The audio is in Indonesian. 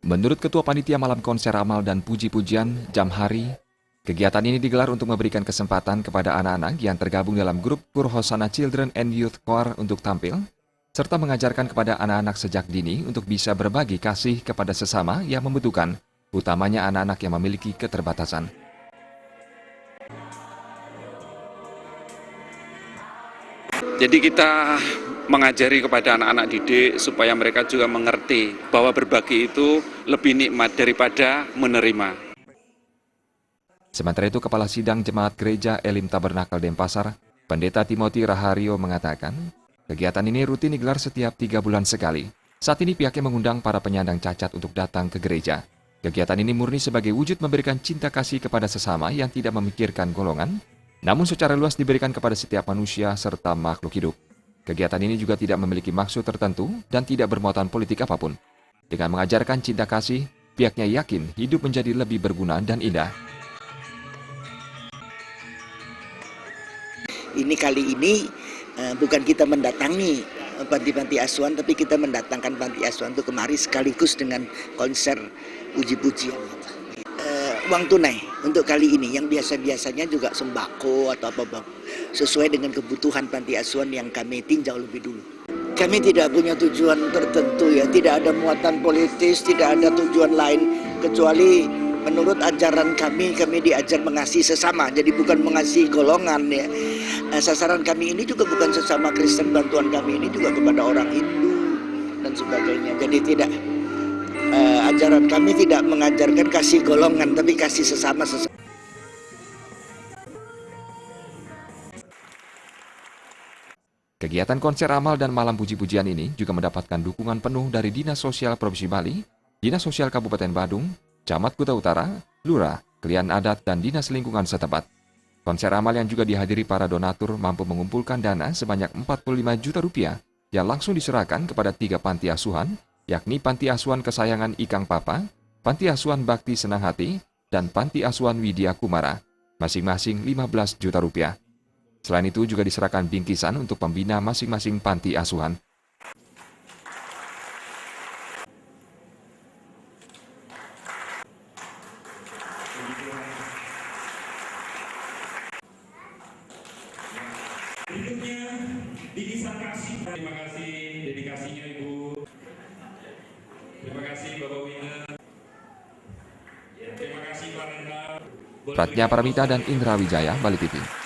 Menurut Ketua Panitia Malam Konser Amal dan Puji-Pujian, Jamhari, kegiatan ini digelar untuk memberikan kesempatan kepada anak-anak yang tergabung dalam grup Purhosana Children and Youth Choir untuk tampil, serta mengajarkan kepada anak-anak sejak dini untuk bisa berbagi kasih kepada sesama yang membutuhkan, utamanya anak-anak yang memiliki keterbatasan. Jadi kita mengajari kepada anak-anak didik supaya mereka juga mengerti bahwa berbagi itu lebih nikmat daripada menerima. Sementara itu, Kepala Sidang Jemaat Gereja Elim Tabernakel Denpasar, Pendeta Timothy Rahario mengatakan, kegiatan ini rutin digelar setiap 3 bulan sekali. Saat ini pihaknya mengundang para penyandang cacat untuk datang ke gereja. Kegiatan ini murni sebagai wujud memberikan cinta kasih kepada sesama yang tidak memikirkan golongan, namun secara luas diberikan kepada setiap manusia serta makhluk hidup. Kegiatan ini juga tidak memiliki maksud tertentu dan tidak bermuatan politik apapun. Dengan mengajarkan cinta kasih, pihaknya yakin hidup menjadi lebih berguna dan indah. Kali ini bukan kita mendatangi panti-panti asuhan, tapi kita mendatangkan panti asuhan itu kemari sekaligus dengan konser puji-pujian. Uang tunai untuk kali ini yang biasa-biasanya juga sembako atau apa sesuai dengan kebutuhan panti asuhan yang kami tinjau lebih dulu. Kami tidak punya tujuan tertentu ya, tidak ada muatan politis, tidak ada tujuan lain kecuali menurut ajaran kami diajar mengasihi sesama, jadi bukan mengasihi golongan ya. Sasaran kami ini juga bukan sesama Kristen, bantuan kami ini juga kepada orang Hindu dan sebagainya. Jadi tidak ajaran kami tidak mengajarkan kasih golongan, tapi kasih sesama. Kegiatan konser amal dan malam puji-pujian ini juga mendapatkan dukungan penuh dari Dinas Sosial Provinsi Bali, Dinas Sosial Kabupaten Badung, Camat Kuta Utara, Lurah, Klian Adat, dan Dinas Lingkungan setempat. Konser amal yang juga dihadiri para donatur mampu mengumpulkan dana sebanyak 45 juta rupiah yang langsung diserahkan kepada 3 panti asuhan, yakni Panti Asuhan Kesayangan Ikang Papa, Panti Asuhan Bakti Senang Hati, dan Panti Asuhan Widya Kumara, masing-masing 15 juta rupiah. Selain itu juga diserahkan bingkisan untuk pembina masing-masing panti asuhan. Berikutnya, Didisan Kasih. Terima kasih dedikasinya Ibu. Terima kasih Bapak Wina. Terima kasih Pak Rendra. Pratnya Paramita dan Indra Wijaya, Bali TV.